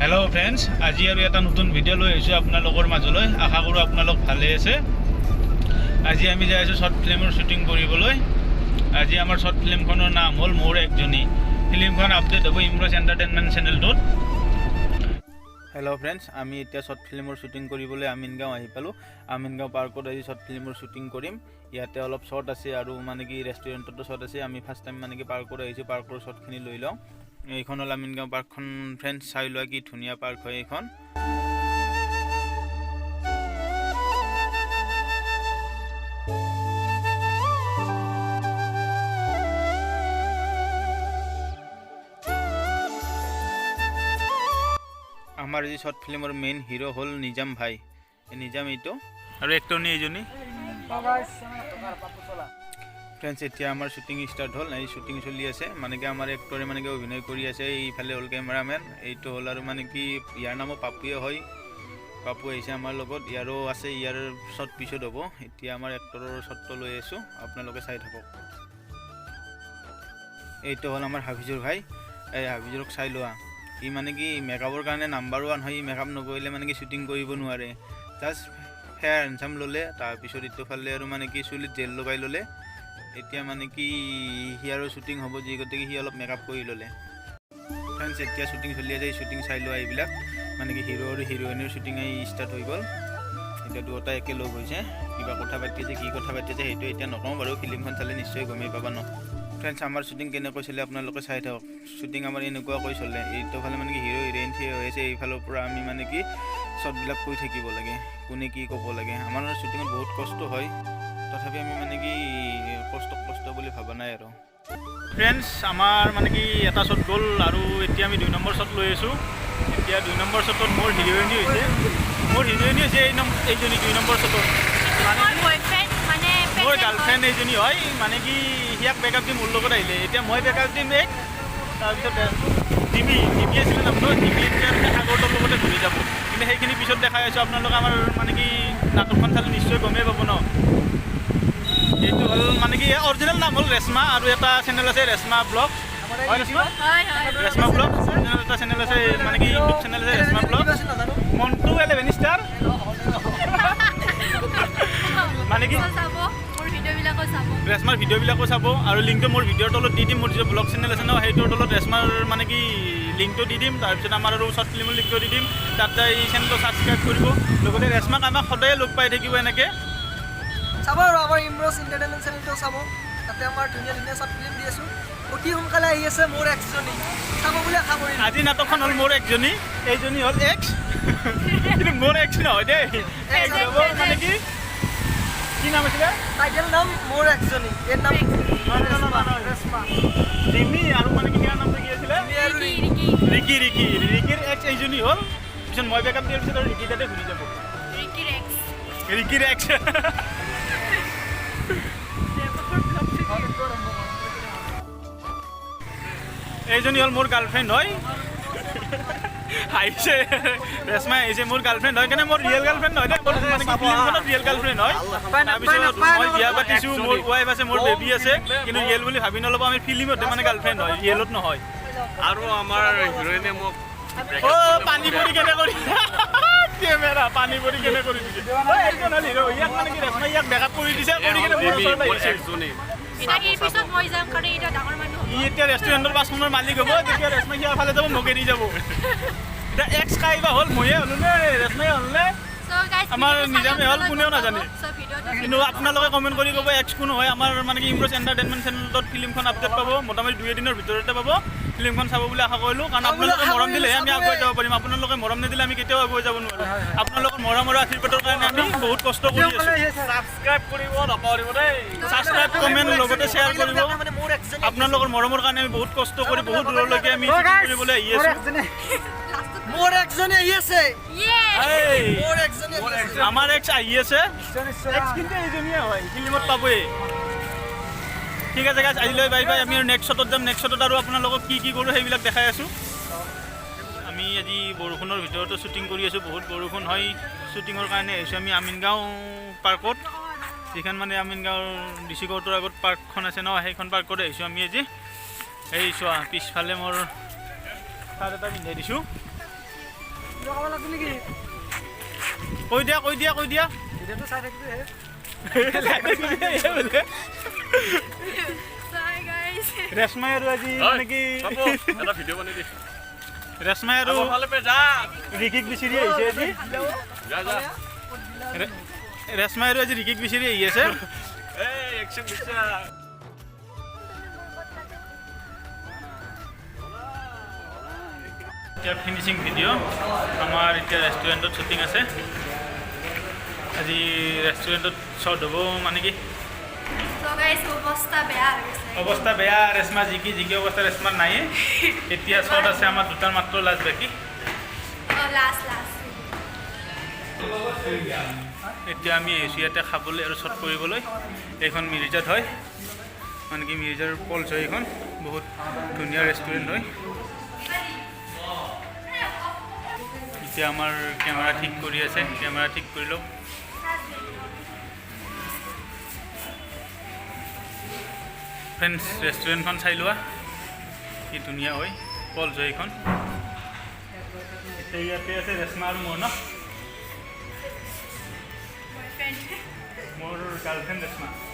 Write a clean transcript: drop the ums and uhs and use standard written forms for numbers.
hello friends আজি আৰু এটা নতুন ভিডিও লৈ আহিছো আপোনালোকৰ মাজলৈ আশা কৰো আপোনালোক ভালে আছে আজি আমি যাই আছো শৰ্ট ফিল্মৰ শুটিং কৰিবলৈ আজি আমাৰ শৰ্ট ফিল্মখনৰ নাম হল মোৰ একজনী ফিল্মখন আপডেট হ'ব ইমৰাজ এন্টাৰটেইনমেন্ট চেনেলটোত हेलो फ्रेंड्स আমি এতিয়া শৰ্ট ফিল্মৰ শুটিং কৰিবলৈ আমিনগাঁও আহি পালো আমিনগাঁও পাৰ্কত আজি শৰ্ট ফিল্মৰ শুটিং কৰিম ইয়াতে অলপ শৰ্ট আছে আৰু মানে কি ৰেষ্টুৰেণ্টতো শৰ্ট আছে আমি ফাৰ্স্ট টাইম মানে কি পাৰ্কত আহিছো পাৰ্কৰ শৰ্টখিনি লৈ লওঁ এইখন হল আমিনগাঁও পাৰ্কখন ফ্ৰেন্ডছ চাই লোৱা কি ধুনীয়া পাৰ্ক হয় এইখন আমাৰ এই শৰ্ট ফিল্মৰ মেইন হিৰো হল নিজাম ভাই নিজাম এইটো আৰু এক্টৰ নি এইজনী फ्रेंड्स এতিয়া আমাৰ শুটিং স্টাৰ্ট হল এই শুটিং চলি আছে মানে কি আমাৰ এক্টৰে মানে কি অভিনয় কৰি আছে এইফালে হল ক্যামেৰাম্যান এইটো হল আৰু মানে কি ইয়াৰ নাম পাপুয়ে হয় পাপু আহিছে আমাৰ লগত ইয়াৰো আছে ইয়াৰ শট পিছত হ'ব এতিয়া আমাৰ এক্টৰৰ শটটো লৈ আছো আপোনালোকে চাই থাকক এইটো হল আমাৰ হাফিজুৰ ভাই এই হাফিজুৰক চাই লোৱা ই মানে কি মেকআপৰ কাৰণে নাম্বাৰ 1 হয় মেকআপ নকৰিলে মানে কি শুটিং কৰিব নোৱাৰে জাস্ট হেয়াৰ এনসাম ললে তাৰ পিছত ইটো ফালে আৰু মানে কি চুলিত জেল লগাই ললে এতিয়া মানে কি হিয়াৰো শুটিং হ'ব যি গতিকে হি অলপ মেকআপ কৰি ললে ফ্ৰেন্ডছ এতিয়া শুটিং চলি আছে শুটিং চাই লোৱা এইবিলাক মানে কি হিৰো আৰু হিৰোইনৰ শুটিং ষ্টাৰ্ট হৈ গ'ল এতিয়া দুটা একে লগ হৈছে কিবা কথা পাতিছে কি কথা পাতিছে সেইটো এতিয়া নকওঁ বাৰু ফিল্মখন চালে নিশ্চয় গমেই পাবা ন फ्रेंड्स আমাৰ শুটিং কেনেকৈ চলে আপোনালোকে চাই থাকক শুটিং আমাৰ এনেকুৱা কৈ চলে এইটো ফালে মানে কি হিৰো হিৰোইন থিয় হৈছে এই ফালৰ পৰা আমি মানে কি সববিলাক কৈ থাকিব লাগে কোনে কি ক'ব লাগে আমাৰ শুটিংত বহুত কষ্ট হয় তথাপি আমি মানে কি কষ্ট বুলি ভাবা নাই আৰু फ्रेंड्स আমাৰ মানে কি এটা শট গ'ল আৰু এতিয়া আমি 2 নম্বৰ শট লৈ আছো এতিয়া 2 নম্বৰ শটত মোৰ হিৰোইনি হৈছে এইজনী 2 নম্বৰ শটত মানে বয়ফ্ৰেণ্ড মানে মোৰ গাৰ্লফ্ৰেণ্ড এইজনী হয় মানে কি হিয়াক বেকআপ দি মোৰ লগত আহিলে এতিয়া মই বেকআপ দিম এক তাৰপিছত ডিমি আছিল নামটো ডিমি আগৰটোৰ লগতে ঘূৰি যাব কিন্তু সেইখিনি পিছত দেখাই আছো আপোনালোকে আমাৰ মানে কি নাটকখন চালে নিশ্চয় গমেই পাব ন এইটো হল মানে কি অৰিজিনেল নাম হল ৰেশমা আৰু এটা চেনেল আছে ৰেশমা ব্লগ ৰেশমা ব্লগ এটা চেনেল আছে মানে কি ইউটিউব চেনেল আছে ৰেশমা ব্লগ মন্টু 11 ষ্টাৰ মানে কি ৰেশমাৰ ভিডিঅ'বিলাকো চাব আৰু লিংকটো মোৰ ভিডিঅ'ৰ তলত দি দিম মোৰ যে ব্লগ চেনেল আছে ন সেইটোৰ তলত ৰেশমাৰ মানে কি লিংকটো দি দিম তাৰপিছত আমাৰ আৰু শৰ্ট ফিল্মৰ লিংকটো দি দিম তাত এই চেনেলটো ছাবস্ক্ৰাইব কৰিব লগতে ৰেশমাক আমাক সদায় লগ পাই থাকিব এনেকৈ চাব আৰু আমাৰ ইমৰাজ এন্টাৰটেইনমেন্ট চেনেলটো চাব তাতে আমাৰ ধুনীয়া ধুনীয়া শৰ্ট ফিল্ম দি আছো অতি সোনকালে আহি আছে মোৰ একজনী চাব বুলি আশা কৰিম আজি নাটকখন হ'ল মোৰ একজনী এইজনী হ'ল এক্স কিন্তু মোৰ এক্স নহয় দেই মানে কি নাম আছিলে টাইটেল নাম মোৰ একজনী এৰ নাম ৰেশমা ডিমি আৰু মানে কি ইয়াৰ নামটো কি আছিলে ৰিকিৰ এক্স এইজনী হ'ল পিছত মই বেকআপ দিয়াৰ পিছত আৰু ৰিকি তাতে ঘূৰি যাব ৰিকিৰ এক্স এইজনী হ'ল মোৰ গাৰ্লফ্ৰেণ্ড হয় আহিছে ৰেশমা আহিছে মোৰ গাৰ্লফ্ৰেণ্ড হয় কিন্তু মোৰ ৰিয়েল গাৰ্লফ্ৰেণ্ড নহয় দেই মানে কি ফিল্মখনত ৰিয়েল গাৰ্লফ্ৰেণ্ড হয় তাৰপিছত মই বিয়া পাতিছোঁ মোৰ ৱাইফ আছে মোৰ বেবী আছে কিন্তু ৰিয়েল বুলি ভাবি নল'ব আমি ফিল্মতে মানে গাৰ্লফ্ৰেণ্ড হয় ৰিয়েলত নহয় আৰু আমাৰ হিৰোইনে মোক পানী পৰি কেনে কৰি কেমেৰা পানী পৰি কেনে কৰি দিছে এইজন হ'ল হিৰো ইয়াক মানে কি ৰেশমা ইয়াক বেকআপ কৰি দিছে কৰি কেনে মোৰ ওচৰত আহিছে এতিয়া ৰেষ্টুৰেণ্টৰ 5 নম্বৰ মালিক হ'ব তেতিয়া ৰেশমা সিয়া ফালে যাব মোক এৰি যাব এতিয়া এক্স কাইবা হ'ল ময়ে হ'লো নে ৰেশমাই হ'ল নে আমাৰ নিজামে হ'ল কোনেও নাজানে কিন্তু আপোনালোকে কমেণ্ট কৰি ক'ব এক্স কোন হয় আমাৰ মানে কি ইমৰাজ এণ্টাৰটেইনমেণ্ট চেনেলত ফিল্মখন আপডেট পাব মোটামুটি 2 দিনৰ ভিতৰতে পাব ফিল্মখন চাব বুলি আশা কৰিলোঁ কাৰণ আপোনালোকে মৰম দিলেহে আমি আগুৱাই যাব পাৰিম আপোনালোকে মৰম নিদিলে আমি কেতিয়াও আগুৱাই যাব নোৱাৰোঁ আপোনালোকৰ মৰম আৰু আশীৰ্বাদৰ কাৰণে আমি বহুত কষ্ট কৰি আছোঁ ছাবস্ক্ৰাইব কৰিব নকৰিব দেই ছাবস্ক্ৰাইব কমেণ্ট লগতে শ্বেয়াৰ কৰিব আপোনালোকৰ মৰমৰ কাৰণে আমি বহুত কষ্ট কৰি বহুত দূৰলৈকে আমি কৰিবলৈ আহি আছোঁ মোৰ একজনী আহি আছে আমাৰ এক্স আহি আছে এক্স কিন্তু এইজনীয়ে হয় ফিল্মত পাবই ঠিক আছে গাইজ আজিলৈ বাই বাই আমি আৰু নেক্সট শ্বটত যাম নেক্সট শ্বটত আৰু আপোনালোকক কি কৰোঁ সেইবিলাক দেখাই আছোঁ আমি আজি বৰষুণৰ ভিতৰতো শ্বুটিং কৰি আছোঁ বহুত বৰষুণ হয় শ্বুটিঙৰ কাৰণে আহিছোঁ আমি আমিনগাঁও পাৰ্কত যিখন মানে আমিনগাঁৱৰ ডিচি কোৰ্টৰ আগত পাৰ্কখন আছে ন সেইখন পাৰ্কত আহিছোঁ আমি আজি এই চোৱা পিছফালে মোৰ তাত এটা পিন্ধাই দিছোঁ ভিডিঅ' খাব লাগিব নেকি কৈ দিয়া ভিডিঅ'টো চাই থাকিবি হে ৰেশমাই আৰু আজি মানে কি এটা ভিডিঅ' বনাই দি ৰেশমাই আৰু আমাৰ ফালে পে যা ৰিকিক বিচাৰি আহিছে আজি যা যা ৰেশমাই আৰু আজি ৰিকিক বিচাৰি আহি আছে এই একশন দিছা এতিয়া ফিনিচিং ভিডিঅ' আমাৰ এতিয়া ৰেষ্টুৰেণ্টত শ্বুটিং আছে আজি ৰেষ্টুৰেণ্টত শ্বট হ'ব মানে কি অৱস্থা বেয়া ৰেশমা জিকি অৱস্থা ৰেশমাৰ নায়ে এতিয়া শ্বট আছে আমাৰ দুটাৰ মাত্ৰ লাষ্ট বাকী এতিয়া আমি আহিছোঁ ইয়াতে খাবলৈ আৰু শ্বট কৰিবলৈ এইখন মিৰ্জাত হয় মানে কি মিৰ্জাৰ পলছ হয় এইখন বহুত ধুনীয়া ৰেষ্টুৰেণ্ট হয় এতিয়া আমাৰ কেমেৰা ঠিক কৰি আছে কেমেৰা ঠিক কৰি লওক ফ্ৰেণ্ডছ ৰেষ্টুৰেণ্টখন চাই লোৱা কি ধুনীয়া হয় পলছ হয় এইখন এতিয়া ইয়াতে আছে ৰেশমা আৰু মোৰ ন মোৰ গাৰ্লফ্ৰেণ্ড ৰেশমা